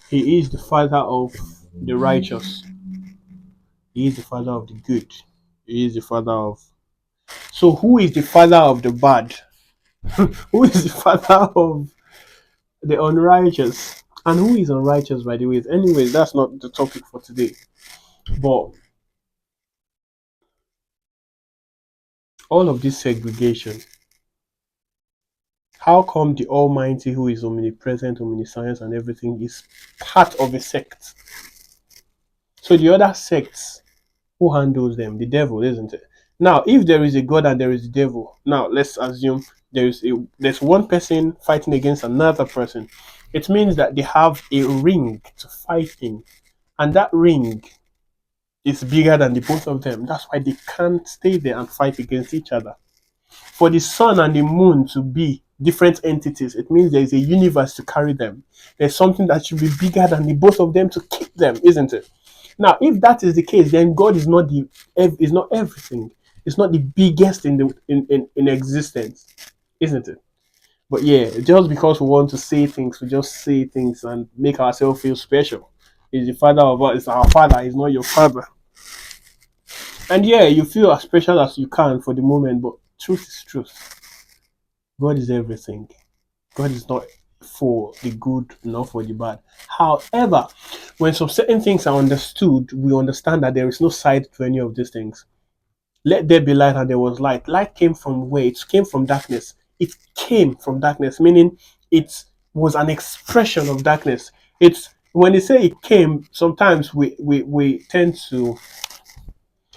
He is the father of the righteous. He is the father of the good. He is the father of. So who is the father of the bad? Who is the father of the unrighteous? And who is unrighteous, by the way? Anyways, that's not the topic for today. But all of this segregation, how come the Almighty, who is omnipresent, omniscience, and everything, is part of a sect? So the other sects, who handles them? The devil, isn't it? Now, if there is a God and there is a devil, now let's assume there's one person fighting against another person. It means that they have a ring to fight in, and that ring is bigger than the both of them. That's why they can't stay there and fight against each other. For the sun and the moon to be different entities, it means there is a universe to carry them. There's something that should be bigger than the both of them to keep them, isn't it? Now, if that is the case, then God is not everything. It's not the biggest in existence, isn't it? But yeah, just because we want to say things, we just say things and make ourselves feel special. He's the father of us. It's our father. He's not your father. And yeah, you feel as special as you can for the moment, but truth is truth. God is everything. God is not for the good, not for the bad. However, when some certain things are understood, we understand that there is no side to any of these things. Let there be light, and there was light. Light came from where? It came from darkness. It came from darkness, meaning it was an expression of darkness. It's when they say it came, sometimes we tend to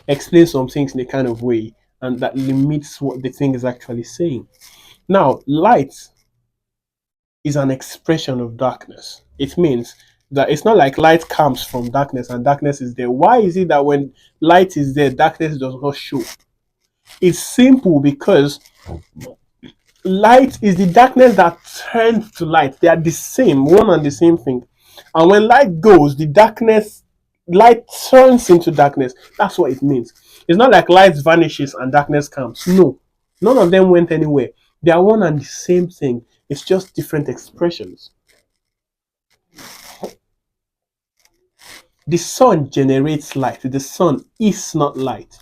explain some things in a kind of way, and that limits what the thing is actually saying. Now, light is an expression of darkness. It means that it's not like light comes from darkness and darkness is there. Why is it that when light is there, darkness does not show? It's simple because light is the darkness that turns to light. They are the same, one and the same thing. And when light goes, light turns into darkness. That's what it means. It's not like light vanishes and darkness comes. No, none of them went anywhere. They are one and the same thing. It's just different expressions. The sun generates light. The sun is not light.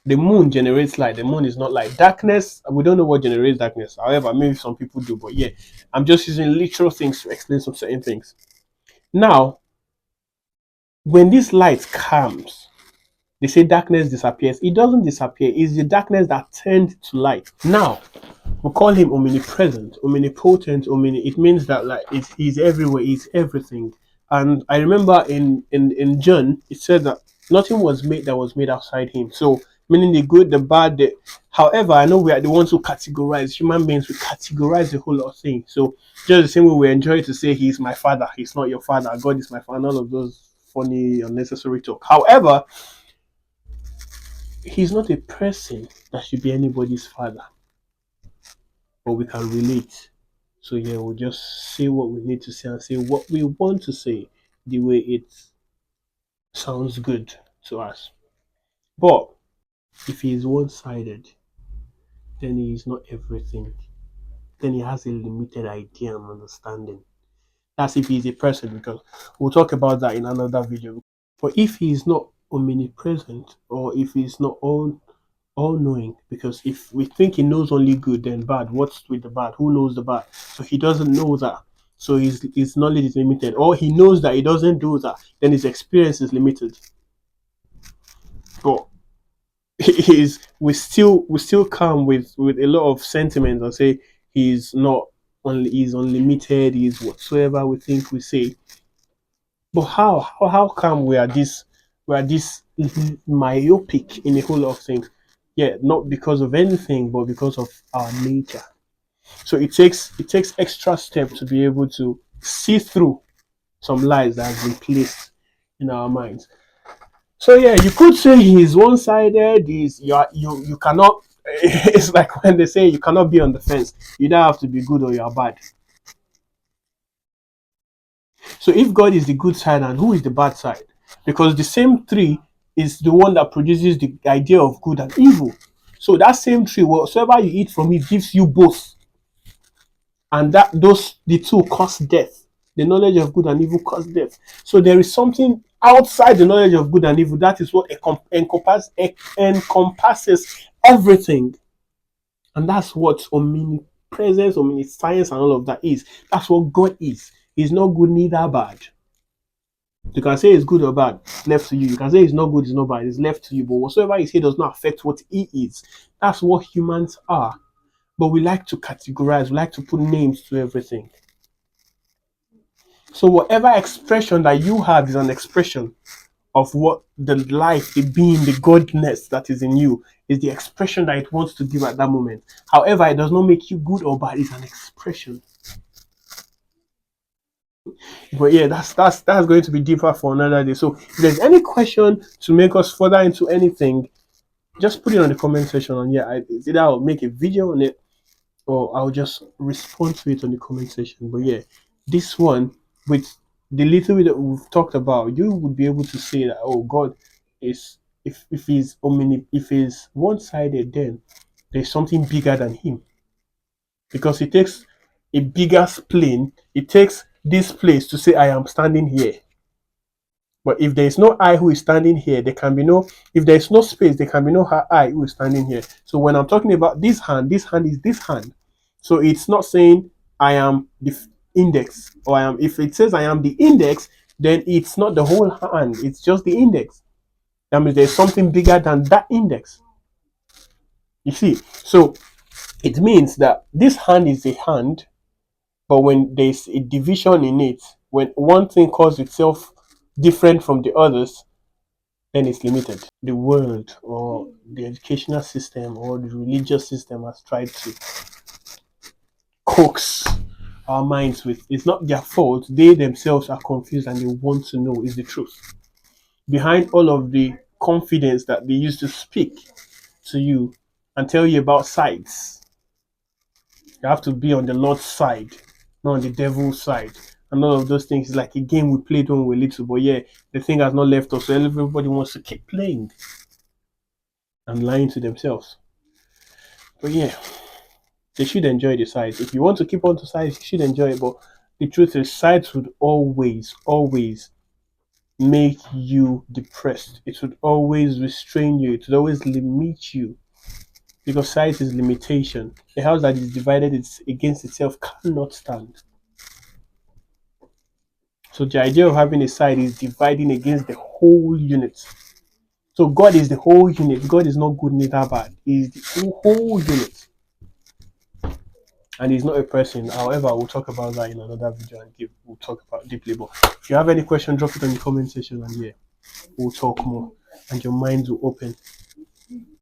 The moon generates light. The moon is not light. Darkness, we don't know what generates darkness. However, maybe some people do. But yeah, I'm just using literal things to explain some certain things. Now, when this light comes, they say darkness disappears. It doesn't disappear. It's the darkness that turned to light. Now, we call him omnipresent, omnipotent, it means that like he's everywhere, he's everything. And I remember in John, it said that nothing was made that was made outside him. So meaning the good, the bad. However, I know we are the ones who categorize human beings. We categorize the whole lot of things. So just the same way we enjoy to say he's my father, he's not your father. God is my father. All of those funny, unnecessary talk. However, he's not a person that should be anybody's father, but we can relate. So yeah, we'll just say what we need to say and say what we want to say the way it sounds good to us. But if he is one-sided, then he is not everything. Then he has a limited idea and understanding. That's if he's a person, because we'll talk about that in another video. But if he is not omnipresent, or if he's not all knowing, because if we think he knows only good, then bad. What's with the bad? Who knows the bad? So he doesn't know that. So his knowledge is limited. Or he knows that he doesn't do that, then his experience is limited. But we still come with a lot of sentiments and say he's not only he's unlimited, he's whatsoever we think we say. But how come we are this myopic in a whole lot of things? Yeah, not because of anything, but because of our nature. So it takes extra step to be able to see through some lies that have been placed in our minds. So yeah, you could say he's one-sided. You cannot. It's like when they say you cannot be on the fence. You don't have to be good or you are bad. So if God is the good side, and who is the bad side? Because the same tree is the one that produces the idea of good and evil. So that same tree, whatsoever you eat from it, gives you both, and the two cause death. The knowledge of good and evil cause death. So there is something outside the knowledge of good and evil. That is what encompasses everything. And that's what omnipresence, omniscience, and all of that is. That's what God is. He's not good, neither bad. You can say it's good or bad, left to you. You can say it's not good, it's not bad, it's left to you. But whatsoever you say does not affect what he is. That's what humans are. But we like to categorize, we like to put names to everything. So whatever expression that you have is an expression of what the life, the being, the godness that is in you is the expression that it wants to give at that moment. However, it does not make you good or bad, it's an expression. But yeah, that's going to be deeper for another day. So if there's any question to make us further into anything, just put it on the comment section, and yeah, either I'll make a video on it or I'll just respond to it on the comment section. But yeah, this one, with the little bit that we've talked about, you would be able to say that, oh, God is, if he's if he's one-sided, then there's something bigger than him, because it takes a bigger plane. It takes this place to say I am standing here. But if there is no I who is standing here, there can be no, if there is no space, there can be no I who is standing here. So when I'm talking about this hand is this hand. So it's not saying I am the index, or I am, if it says I am the index, then it's not the whole hand, it's just the index. That means there's something bigger than that index. You see? So it means that this hand is a hand, but when there's a division in it, when one thing calls itself different from the others, then it's limited. The world or the educational system or the religious system has tried to coax our minds with, it's not their fault. They themselves are confused and they want to know is the truth. Behind all of the confidence that they used to speak to you and tell you about sides, you have to be on the Lord's side, not on the devil's side. And all of those things is like a game we played when we were little. But yeah, the thing has not left us, so everybody wants to keep playing and lying to themselves. But yeah, they should enjoy the sides. If you want to keep on to sides, you should enjoy it. But the truth is, sides would always make you depressed. It would always restrain you. It would always limit you. Because size is limitation. A house that is divided against itself cannot stand. So the idea of having a side is dividing against the whole unit. So God is the whole unit. God is not good neither bad. He is the whole unit. And he's not a person. However, we'll talk about that in another video and we'll talk about deeply. But if you have any question, drop it on the comment section and yeah, we'll talk more and your minds will open.